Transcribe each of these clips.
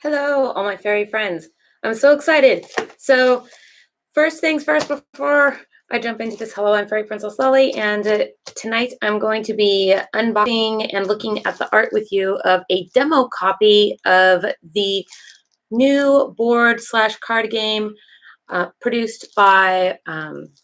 Hello, all my fairy friends. I'm so excited. So first things first, before I jump into this, hello, I'm Fairy Princess Lily, and tonight I'm going to be unboxing and looking at the art with you of a demo copy of the new board/card game produced by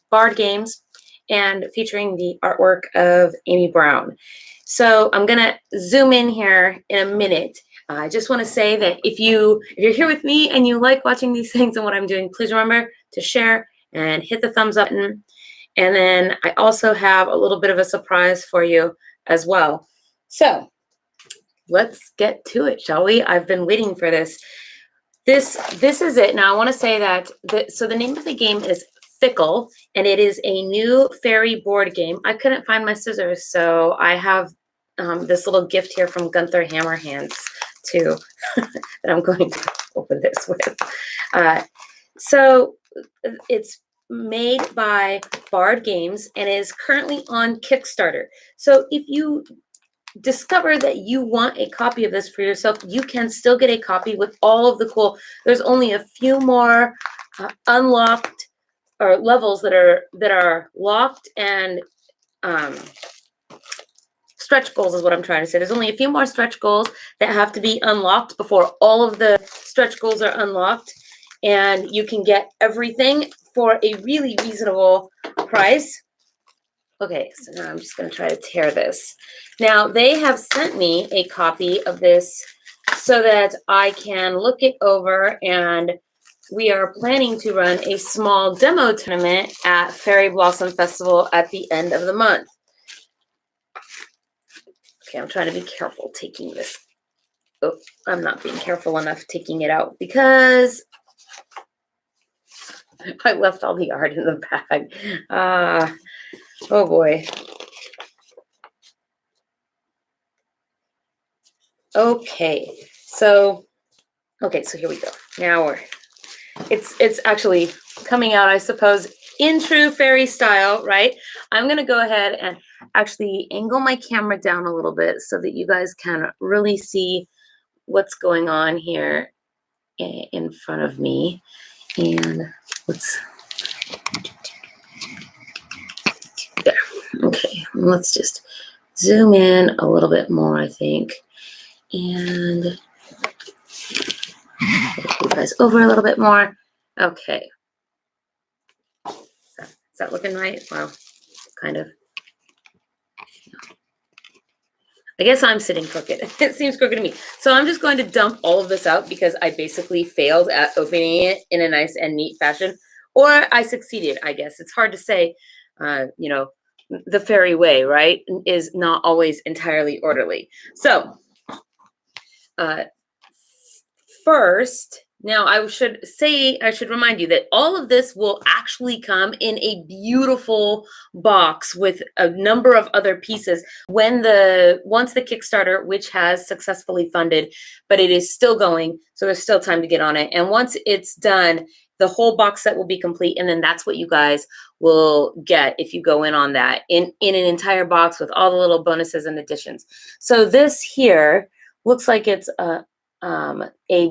BARD Games and featuring the artwork of Amy Brown. So I'm gonna zoom in here in a minute. I just want to say that if you're here with me and you like watching these things and what I'm doing, please remember to share and hit the thumbs up button. And then I also have a little bit of a surprise for you as well. So let's get to it, shall we? I've been waiting for this. This is it. Now I want to say that so the name of the game is Fickle, and it is a new fairy board game. I couldn't find my scissors, so I have this little gift here from Gunther Hammerhands too that I'm going to open this with. So it's made by BARD Games and is currently on Kickstarter. So if you discover that you want a copy of this for yourself, you can still get a copy with all of the cool. There's only a few more unlocked or levels that are locked, and stretch goals is what I'm trying to say. There's only a few more stretch goals that have to be unlocked before all of the stretch goals are unlocked, and you can get everything for a really reasonable price. Okay, so now I'm just going to try to tear this. Now, they have sent me a copy of this so that I can look it over, and we are planning to run a small demo tournament at Fairy Blossom Festival at the end of the month. Okay, I'm trying to be careful taking this. Oh, I'm not being careful enough taking it out because I left all the art in the bag. Oh boy. Okay, so here we go. Now it's actually coming out, I suppose, in true fairy style, right? I'm gonna go ahead and actually angle my camera down a little bit so that you guys can really see what's going on here in front of me. And there. Okay, let's just zoom in a little bit more, I think. And you guys over a little bit more. Okay. Is that looking right? Well, kind of. I guess I'm sitting crooked. It seems crooked to me. So I'm just going to dump all of this out because I basically failed at opening it in a nice and neat fashion. Or I succeeded, I guess. It's hard to say, you know, the fairy way, right, is not always entirely orderly. So first, now I should remind you that all of this will actually come in a beautiful box with a number of other pieces once the Kickstarter, which has successfully funded, but it is still going, so there's still time to get on it. And once it's done, the whole box set will be complete, and then that's what you guys will get if you go in on that, in an entire box with all the little bonuses and additions. So this here looks like it's a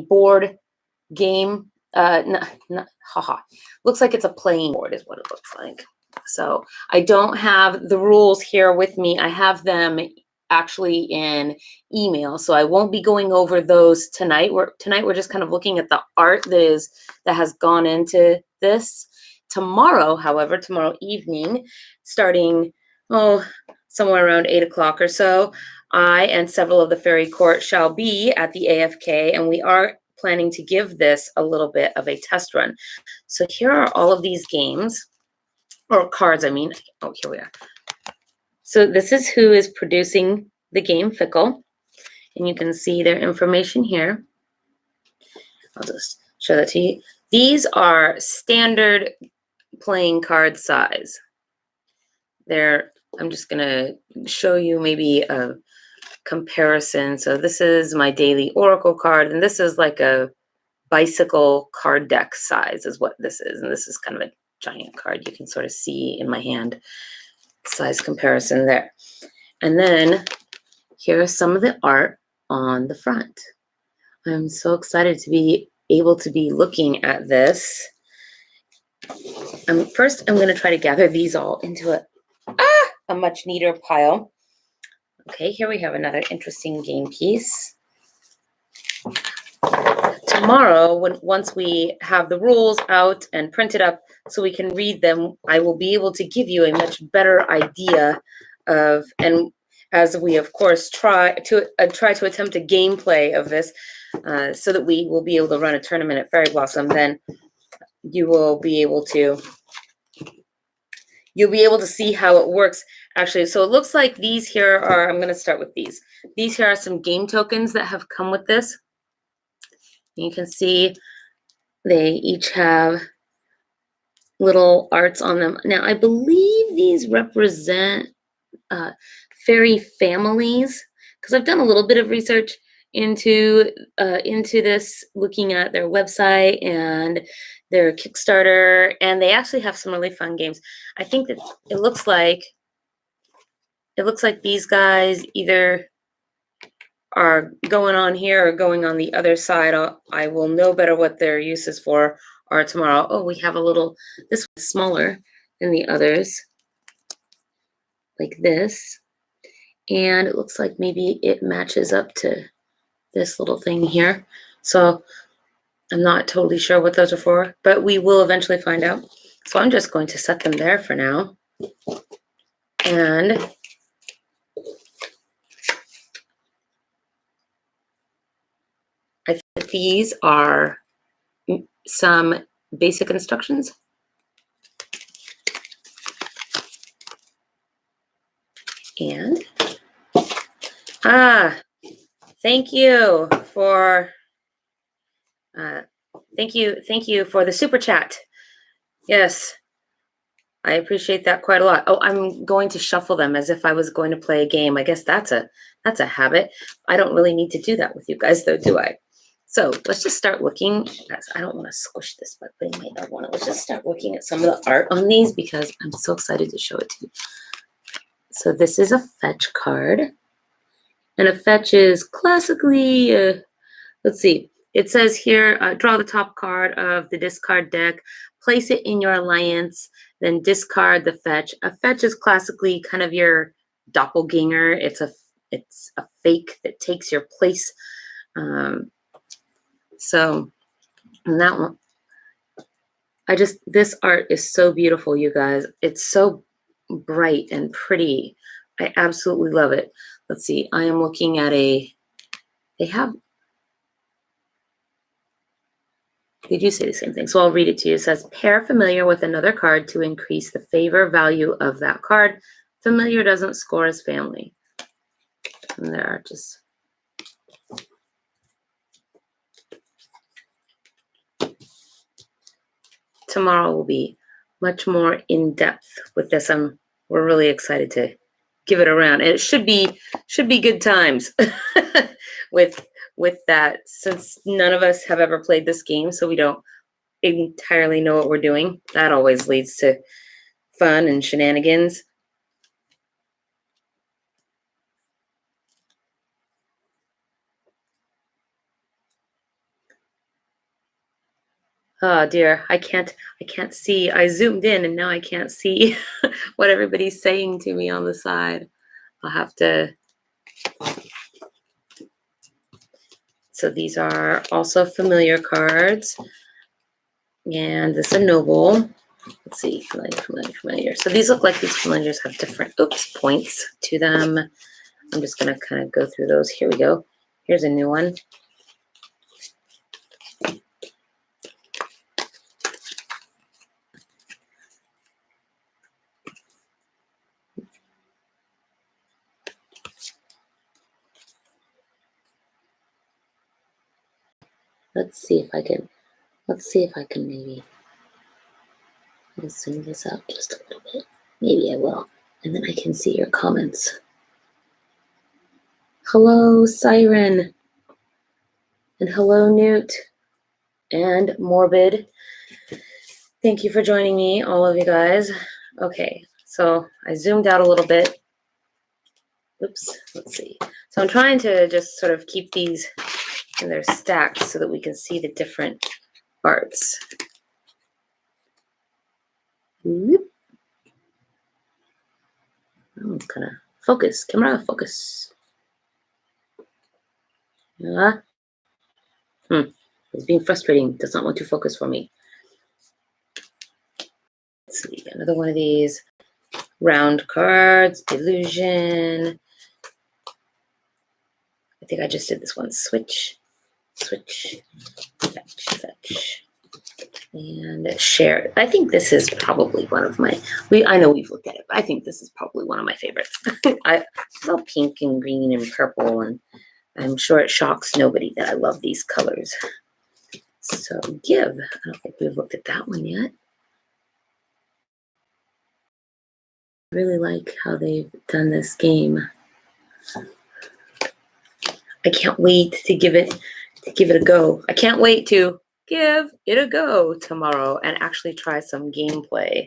board game. Looks like it's a playing board is what it looks like. So I don't have the rules here with me. I have them actually in email, so I won't be going over those tonight. Tonight we're just kind of looking at the art that has gone into this. Tomorrow, however, tomorrow evening, starting somewhere around 8 o'clock or so, I and several of the Fairy Court shall be at the AFK, and we are planning to give this a little bit of a test run. So here are all of these games, or cards, I mean. Oh, here we are. So this is who is producing the game, Fickle, and you can see their information here. I'll just show that to you. These are standard playing card size. I'm just gonna show you maybe a comparison. So this is my daily oracle card, and this is like a bicycle card deck size is what this is. And this is kind of a giant card. You can sort of see in my hand size comparison there. And then here is some of the art on the front. I'm so excited to be able to be looking at this. First, I'm going to try to gather these all into a much neater pile. Okay, here we have another interesting game piece. Tomorrow, once we have the rules out and printed up so we can read them, I will be able to give you a much better idea of, and as we of course try to attempt a gameplay of this, so that we will be able to run a tournament at Fairy Blossom, then you'll be able to see how it works actually. So it looks like these here are, I'm going to start with these. These here are some game tokens that have come with this. You can see they each have little arts on them. Now, I believe these represent fairy families, because I've done a little bit of research into this, looking at their website and their Kickstarter, and they actually have some really fun games. I think that it looks like these guys either are going on here or going on the other side. I will know better what their uses for are tomorrow. Oh, we have a little, this one's smaller than the others, like this. And it looks like maybe it matches up to this little thing here. So I'm not totally sure what those are for, but we will eventually find out. So I'm just going to set them there for now. And I think these are some basic instructions. And thank you for thank you for the super chat. Yes, I appreciate that quite a lot. Oh, I'm going to shuffle them as if I was going to play a game. I guess that's a habit. I don't really need to do that with you guys though, do I? So let's just start looking. I don't want to squish this by putting my elbow on it. Let's just start looking at some of the art on these because I'm so excited to show it to you. So this is a fetch card. And a fetch is classically, let's see, it says here, draw the top card of the discard deck, place it in your alliance, then discard the fetch. A fetch is classically kind of your doppelganger. It's a fake that takes your place. So and that one, this art is so beautiful, you guys. It's so bright and pretty. I absolutely love it. Let's see, I am looking at they do say the same thing, so I'll read it to you. It says, pair familiar with another card to increase the favor value of that card. Familiar doesn't score as family. And there are just... Tomorrow will be much more in-depth with this. We're really excited to give it around. And it should be good times with that, since none of us have ever played this game, so we don't entirely know what we're doing. That always leads to fun and shenanigans. Oh dear, I can't see. I zoomed in and now I can't see what everybody's saying to me on the side. I'll have to. So these are also familiar cards. And this is a noble. Let's see, familiar. So these look like these familiars have different points to them. I'm just gonna kind of go through those. Here we go. Here's a new one. Let's see if I can maybe zoom this out just a little bit. Maybe I will. And then I can see your comments. Hello, Siren. And hello, Newt. And Morbid. Thank you for joining me, all of you guys. Okay, so I zoomed out a little bit. Oops, let's see. So I'm trying to just sort of keep these and they're stacked so that we can see the different arts. Whoop. Oh, kind of focus, camera, focus. Yeah. It's being frustrating. Does not want to focus for me. Let's see, another one of these round cards, illusion. I think I just did this one. Switch, switch, fetch, and share. I think this is probably one of my, I know we've looked at it, but I think this is probably one of my favorites. It's all pink and green and purple, and I'm sure it shocks nobody that I love these colors. So give. I don't think we've looked at that one yet. I really like how they've done this game. I can't wait to give it a go. I can't wait to give it a go tomorrow and actually try some gameplay.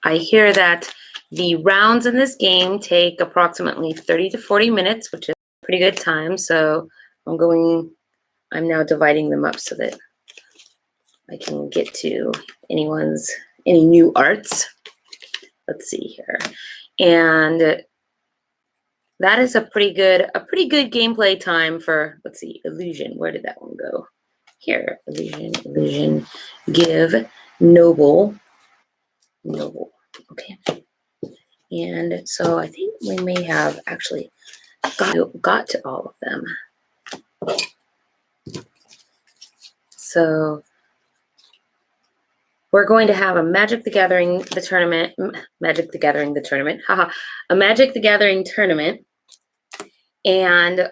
I hear that the rounds in this game take approximately 30 to 40 minutes, which is a pretty good time. So I'm now dividing them up so that I can get to any new arts. Let's see here. And that is a pretty good gameplay time for, let's see, illusion. Where did that one go? Here, illusion, give, noble. Okay. And so I think we may have actually got to all of them. So we're going to have a Magic the Gathering tournament, and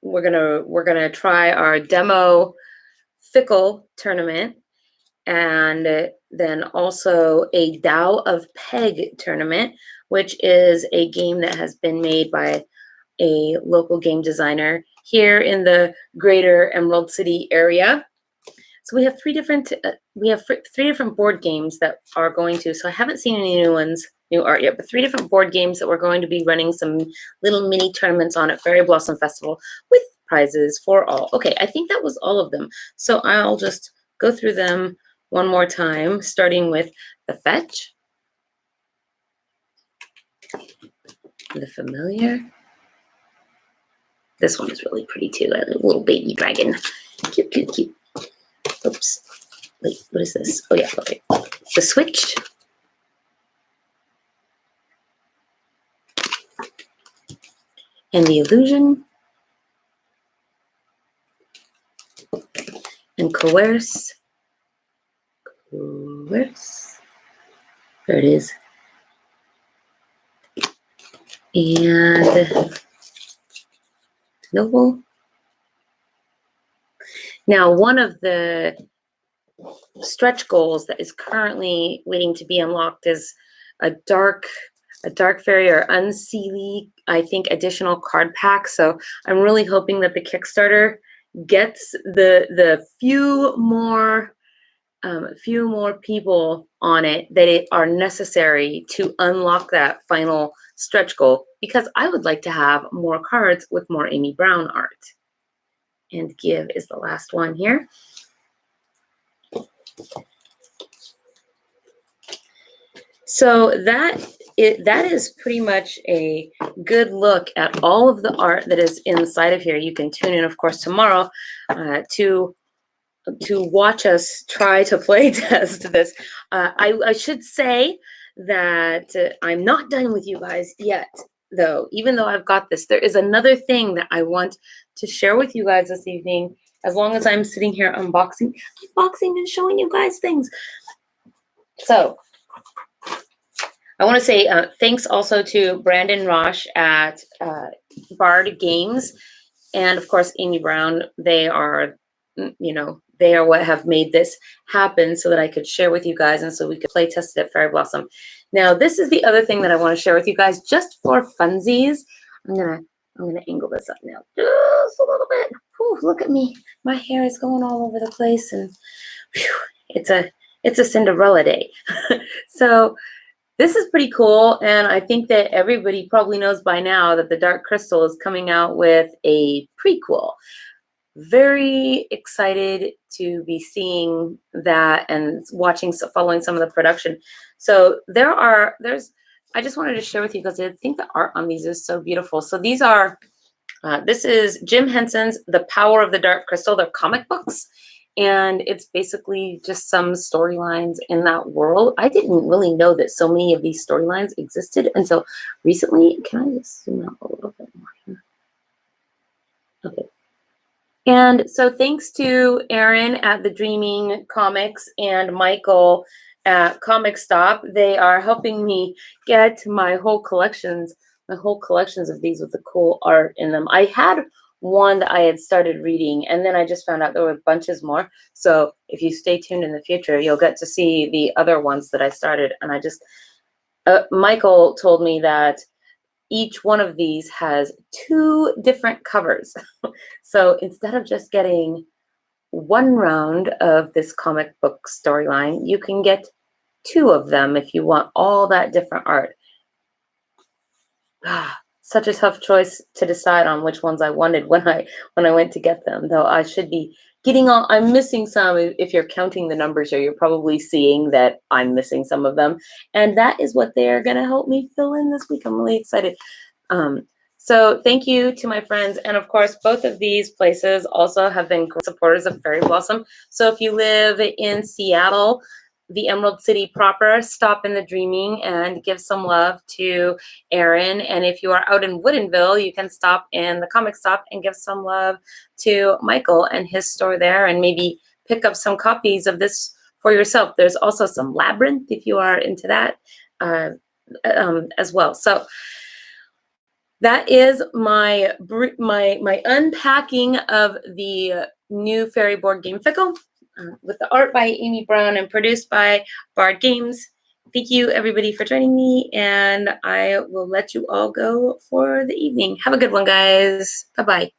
we're gonna try our demo Fickle tournament, and then also a Tao of Peg tournament, which is a game that has been made by a local game designer here in the greater Emerald City area. So we have three different board games that are going to, so I haven't seen any new art yet, but 3 different board games that we're going to be running some little mini tournaments on at Fairy Blossom Festival with prizes for all. Okay, I think that was all of them. So I'll just go through them one more time, starting with the Fetch, the Familiar. This one is really pretty too, a little baby dragon. Cute, cute, cute. Oops. Wait, what is this? Oh yeah, okay. The Switch. And the Illusion. And Coerce. Coerce. There it is. And Noble. Now, one of the stretch goals that is currently waiting to be unlocked is a dark fairy or unseelie, I think, additional card pack. So I'm really hoping that the Kickstarter gets the few more people on it that are necessary to unlock that final stretch goal, because I would like to have more cards with more Amy Brown art. And give is the last one here. So that is pretty much a good look at all of the art that is inside of here. You can tune in, of course, tomorrow to watch us try to play test this. I should say that I'm not done with you guys yet, though. Even though I've got this, there is another thing that I want to share with you guys this evening, as long as I'm sitting here unboxing and showing you guys things. So I want to say thanks also to Brandon Rosh at BARD Games, and of course Amy Brown. They are, they are what have made this happen so that I could share with you guys and so we could play test it at Fairy Blossom. Now, this is the other thing that I want to share with you guys just for funsies. I'm gonna angle this up now just a little bit. Whew, look at me. My hair is going all over the place, and whew, it's a Cinderella day. So this is pretty cool, and I think that everybody probably knows by now that the Dark Crystal is coming out with a prequel. Very excited to be seeing that and following some of the production. So I just wanted to share with you because I think the art on these is so beautiful. So these are, this is Jim Henson's The Power of the Dark Crystal. They're comic books, and it's basically just some storylines in that world. I didn't really know that so many of these storylines existed until recently. Can I just zoom out a little bit more here? Okay. And so thanks to Aaron at the Dreaming Comics and Michael at Comic Stop, they are helping me get my whole collections of these with the cool art in them. I had one that I had started reading, and then I just found out there were bunches more. So if you stay tuned in the future, you'll get to see the other ones that I started. And I just, Michael told me that each one of these has 2 different covers. So instead of just getting one round of this comic book storyline, you can get 2 of them if you want all that different art. Such a tough choice to decide on which ones I wanted when I went to get them, though I should be getting all. I'm missing some. If you're counting the numbers here, you're probably seeing that I'm missing some of them, and that is what they are going to help me fill in this week. I'm really excited. So thank you to my friends, and of course, both of these places also have been supporters of Fairy Blossom. So if you live in Seattle, the Emerald City proper, stop in the Dreaming and give some love to Aaron. And if you are out in Woodinville, you can stop in the Comic Stop and give some love to Michael and his store there, and maybe pick up some copies of this for yourself. There's also some Labyrinth if you are into that as well. So that is my unpacking of the new fairy board game Fickle, with the art by Amy Brown and produced by BARD Games. Thank you, everybody, for joining me, and I will let you all go for the evening. Have a good one, guys. Bye-bye.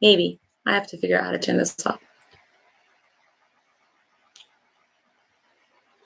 Maybe. I have to figure out how to turn this off.